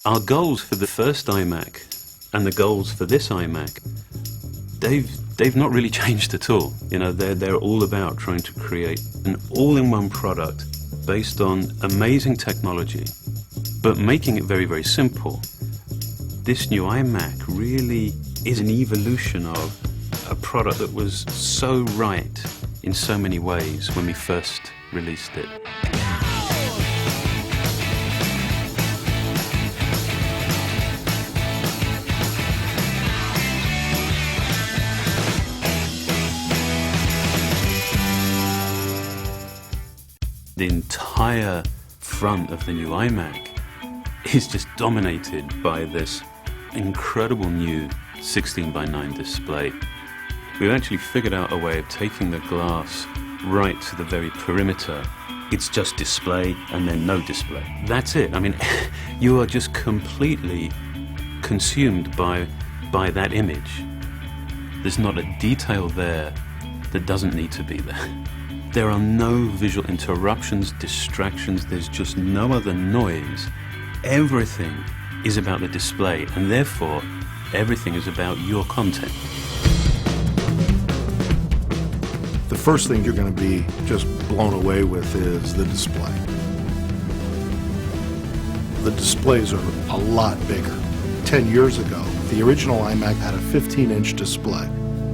Our goals for the first iMac and the goals for this iMac, they've not really changed at all. You know, they're all about trying to create an all-in-one product based on amazing technology, but making it very, very simple. This new iMac really is an evolution of a product that was so right in so many ways when we first released it. The entire front of the new iMac is just dominated by this incredible new 16:9 display. We've actually figured out a way of taking the glass right to the very perimeter. It's just display and then no display. That's it. I mean, you are just completely consumed by that image. There's not a detail there that doesn't need to be there. There are no visual interruptions, distractions, there's just no other noise. Everything is about the display, and therefore, everything is about your content. The first thing you're going to be just blown away with is the display. The displays are a lot bigger. 10 years ago, the original iMac had a 15-inch display.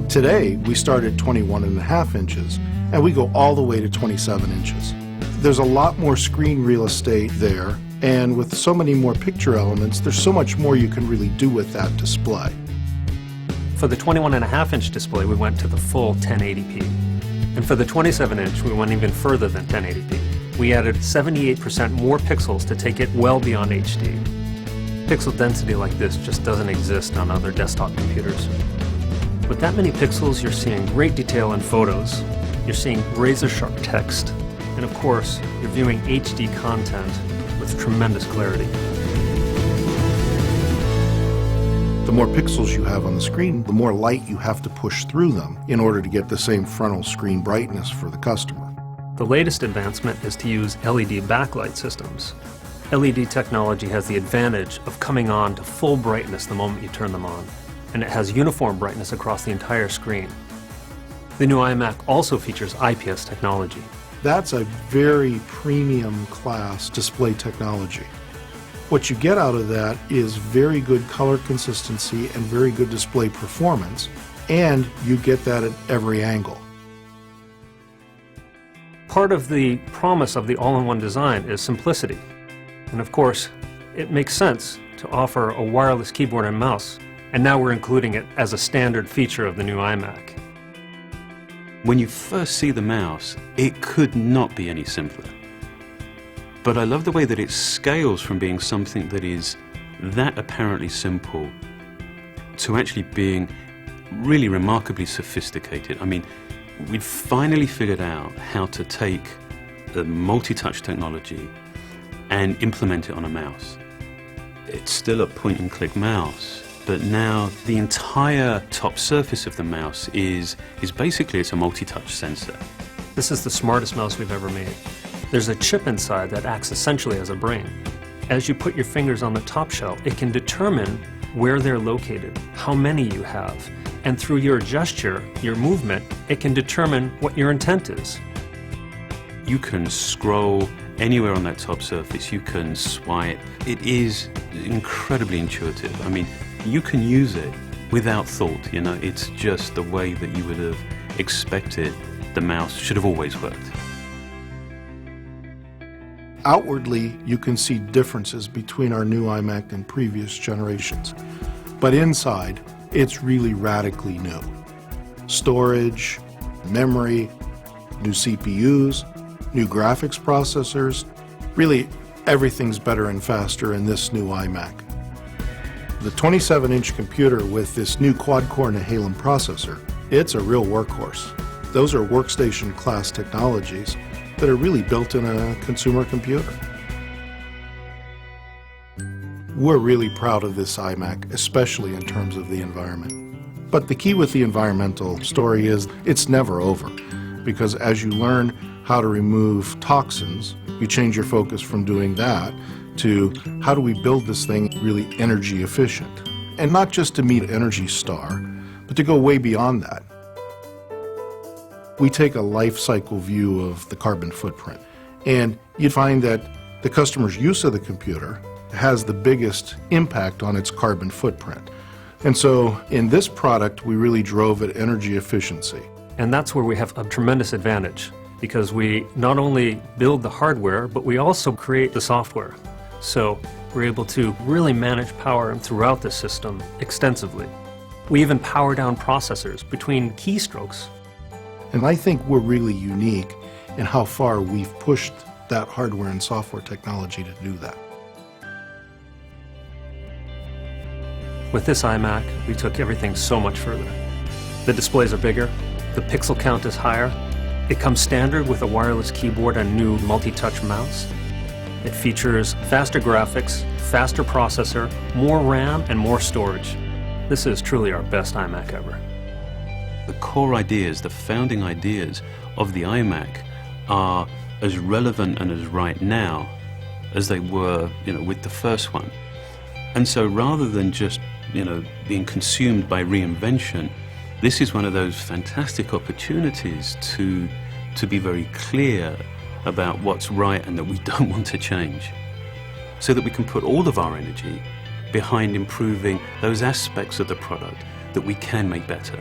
Today, we start at 21.5 inches, and we go all the way to 27 inches. There's a lot more screen real estate there, and with so many more picture elements, there's so much more you can really do with that display. For the 21.5-inch display, we went to the full 1080p. And for the 27-inch, we went even further than 1080p. We added 78% more pixels to take it well beyond HD. Pixel density like this just doesn't exist on other desktop computers. With that many pixels, you're seeing great detail in photos. You're seeing razor-sharp text. And of course, you're viewing HD content with tremendous clarity. The more pixels you have on the screen, the more light you have to push through them in order to get the same frontal screen brightness for the customer. The latest advancement is to use LED backlight systems. LED technology has the advantage of coming on to full brightness the moment you turn them on, and it has uniform brightness across the entire screen. The new iMac also features IPS technology. That's a very premium class display technology. What you get out of that is very good color consistency and very good display performance, and you get that at every angle. Part of the promise of the all-in-one design is simplicity. And of course, it makes sense to offer a wireless keyboard and mouse, and now we're including it as a standard feature of the new iMac. When you first see the mouse, it could not be any simpler. But I love the way that it scales from being something that is that apparently simple to actually being really remarkably sophisticated. I mean, we've finally figured out how to take the multi-touch technology and implement it on a mouse. It's still a point-and-click mouse, but now the entire top surface of the mouse is basically it's a multi-touch sensor. This is the smartest mouse we've ever made. There's a chip inside that acts essentially as a brain. As you put your fingers on the top shell, it can determine where they're located, how many you have, and through your gesture, your movement, it can determine what your intent is. You can scroll anywhere on that top surface, you can swipe. It is incredibly intuitive. I mean, you can use it without thought, you know, it's just the way that you would have expected the mouse should have always worked. Outwardly, you can see differences between our new iMac and previous generations, but inside, it's really radically new. Storage, memory, new CPUs, new graphics processors, really everything's better and faster in this new iMac. The 27-inch computer with this new quad-core Nehalem processor, it's a real workhorse. Those are workstation class technologies that are really built in a consumer computer. We're really proud of this iMac, especially in terms of the environment. But the key with the environmental story is it's never over, because as you learn how to remove toxins You change your focus from doing that to how do we build this thing really energy efficient? And not just to meet Energy Star, but to go way beyond that. We take a life cycle view of the carbon footprint, and you find that the customer's use of the computer has the biggest impact on its carbon footprint. And so in this product, we really drove at energy efficiency. And that's where we have a tremendous advantage, because we not only build the hardware, but we also create the software. So we're able to really manage power throughout the system extensively. We even power down processors between keystrokes. And I think we're really unique in how far we've pushed that hardware and software technology to do that. With this iMac, we took everything so much further. The displays are bigger, the pixel count is higher, it comes standard with a wireless keyboard and new multi-touch mouse. It features faster graphics, faster processor, more RAM, and more storage. This is truly our best iMac ever. The core ideas, the founding ideas of the iMac are as relevant and as right now as they were, with the first one. And so rather than just, being consumed by reinvention, this is one of those fantastic opportunities to be very clear about what's right and that we don't want to change, so that we can put all of our energy behind improving those aspects of the product that we can make better.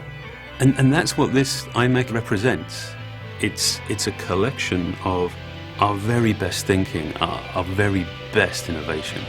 And that's what this iMac represents. It's a collection of our very best thinking, our very best innovation.